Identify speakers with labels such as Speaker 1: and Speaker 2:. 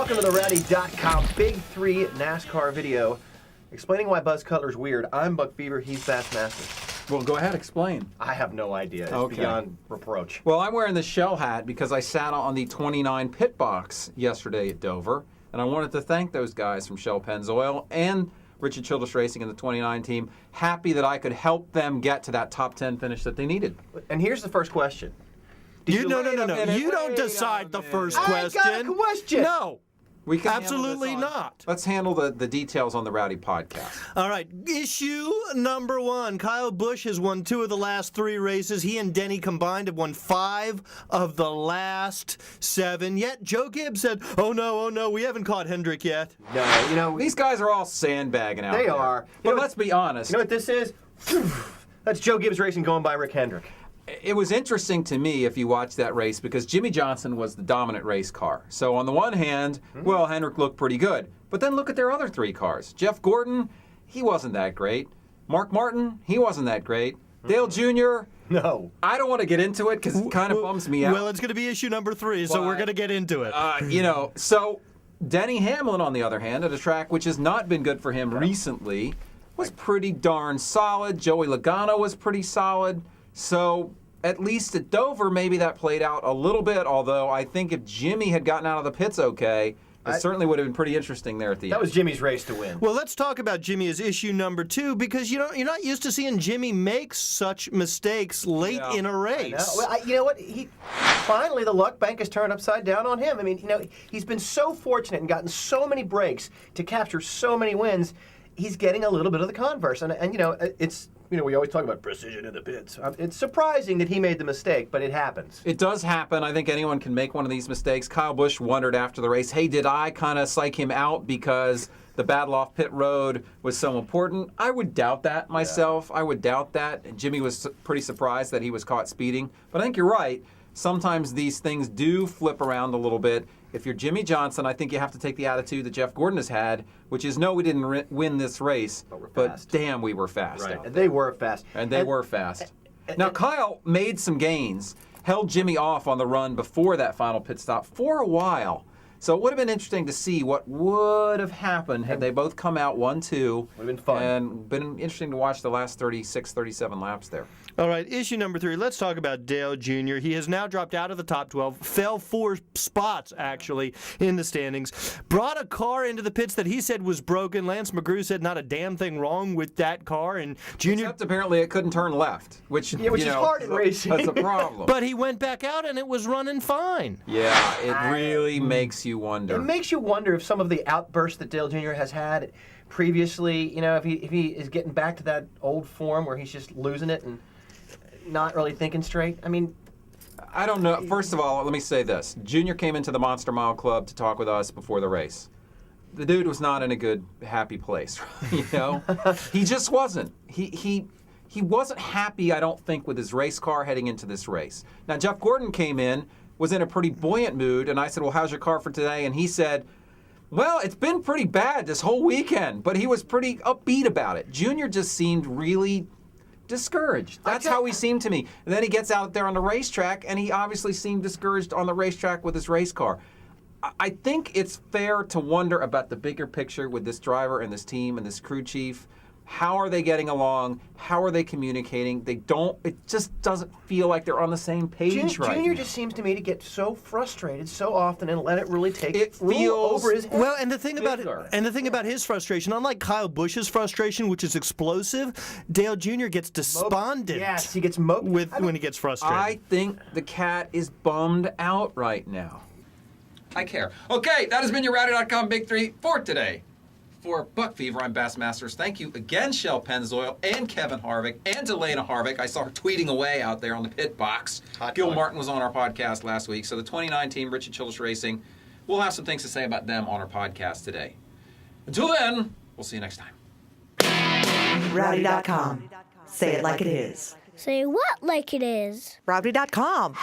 Speaker 1: Welcome to the Rowdy.com Big 3 NASCAR video explaining why Buzz Cutler's weird. I'm Buck Beaver, he's Bassmaster.
Speaker 2: Well, go ahead, explain.
Speaker 1: I have no idea. It's beyond reproach.
Speaker 2: Well, I'm wearing the shell hat because I sat on the 29 pit box yesterday at Dover, and I wanted to thank those guys from Shell Pennzoil and Richard Childress Racing and the 29 team. Happy that I could help them get to that top 10 finish that they needed.
Speaker 1: And here's the first question.
Speaker 3: No. You don't decide the first question.
Speaker 1: I got a question.
Speaker 3: No.
Speaker 2: We can
Speaker 3: Absolutely not.
Speaker 2: Let's handle the details on the Rowdy podcast.
Speaker 3: All right, issue number 1. Kyle Busch has won 2 of the last 3 races. He and Denny combined have won 5 of the last 7. Yet Joe Gibbs said, oh no, we haven't caught Hendrick yet.
Speaker 1: No,
Speaker 2: these guys are all sandbagging out there.
Speaker 1: They are.
Speaker 2: But let's be honest.
Speaker 1: You know what this is? That's Joe Gibbs Racing going by Rick Hendrick.
Speaker 2: It was interesting to me if you watched that race because Jimmie Johnson was the dominant race car. So on the one hand, well, Hendrick looked pretty good. But then look at their other 3 cars. Jeff Gordon, he wasn't that great. Mark Martin, he wasn't that great. Dale Jr.,
Speaker 1: no.
Speaker 2: I don't want to get into it because it kind of bums me out.
Speaker 3: Well, it's going to be issue number 3, so we're going to get into it.
Speaker 2: So Denny Hamlin, on the other hand, at a track which has not been good for him recently, was pretty darn solid. Joey Logano was pretty solid. So at least at Dover, maybe that played out a little bit, although I think if Jimmie had gotten out of the pits okay, it certainly would have been pretty interesting there at the end.
Speaker 1: That was Jimmie's race to win.
Speaker 3: Well, let's talk about Jimmie as issue number 2 because you're not used to seeing Jimmie make such mistakes late in a race.
Speaker 1: Well, you know what? Finally, the luck bank has turned upside down on him. I mean, he's been so fortunate and gotten so many breaks to capture so many wins. He's getting a little bit of the converse, and it's. We always talk about precision in the pits. It's surprising that he made the mistake, but it happens.
Speaker 2: It does happen. I think anyone can make one of these mistakes. Kyle Busch wondered after the race, hey, did I kind of psych him out because the battle off pit road was so important? I would doubt that myself. I would doubt that. Jimmie was pretty surprised that he was caught speeding. But I think you're right. Sometimes these things do flip around a little bit. If you're Jimmie Johnson, I think you have to take the attitude that Jeff Gordon has had, which is, no, we didn't win this race, but damn, we were fast.
Speaker 1: Right, and they were fast.
Speaker 2: And they were fast. Now, Kyle made some gains, held Jimmie off on the run before that final pit stop for a while. So it would have been interesting to see what would have happened had they both come out 1-2.
Speaker 1: Would have been fun.
Speaker 2: And been interesting to watch the last 36, 37 laps there.
Speaker 3: All right, issue number 3. Let's talk about Dale Jr. He has now dropped out of the top 12, fell 4 spots, actually, in the standings. Brought a car into the pits that he said was broken. Lance McGrew said not a damn thing wrong with that car. And Jr.
Speaker 2: Except apparently it couldn't turn left, which
Speaker 1: is hard in racing.
Speaker 2: That's a problem.
Speaker 3: But he went back out and it was running fine.
Speaker 2: Yeah, it really makes you wonder.
Speaker 1: It makes you wonder if some of the outbursts that Dale Jr. has had previously, if he is getting back to that old form where he's just losing it and not really thinking straight. I mean,
Speaker 2: I don't know. First of all, let me say this. Junior came into the Monster Mile Club to talk with us before the race. The dude was not in a good, happy place, He just wasn't. He wasn't happy, I don't think, with his race car heading into this race. Now, Jeff Gordon came in, was in a pretty buoyant mood, and I said, well, how's your car for today? And he said, well, it's been pretty bad this whole weekend, but he was pretty upbeat about it. Junior just seemed really discouraged. That's how he seemed to me. And then he gets out there on the racetrack, and he obviously seemed discouraged on the racetrack with his race car. I think it's fair to wonder about the bigger picture with this driver and this team and this crew chief. How are they getting along? How are they communicating? It just doesn't feel like they're on the same page right now.
Speaker 1: Junior just seems to me to get so frustrated so often and let it really take over his head.
Speaker 3: Well, and the thing about his frustration, unlike Kyle Busch's frustration, which is explosive, Dale Jr. gets despondent.
Speaker 1: Yes, he gets moped
Speaker 3: when he gets frustrated.
Speaker 2: I think the cat is bummed out right now. I care. Okay, that has been your Rowdy.com Big 3 for today. For Buck Fever, I'm Bassmasters. Thank you again, Shell Pennzoil and Kevin Harvick and Elena Harvick. I saw her tweeting away out there on the pit box. Gil Martin was on our podcast last week. So the 29 team, Richard Childress Racing, we'll have some things to say about them on our podcast today. Until then, we'll see you next time.
Speaker 4: Rowdy.com. Say it like it is.
Speaker 5: Say what like it is?
Speaker 4: Rowdy.com.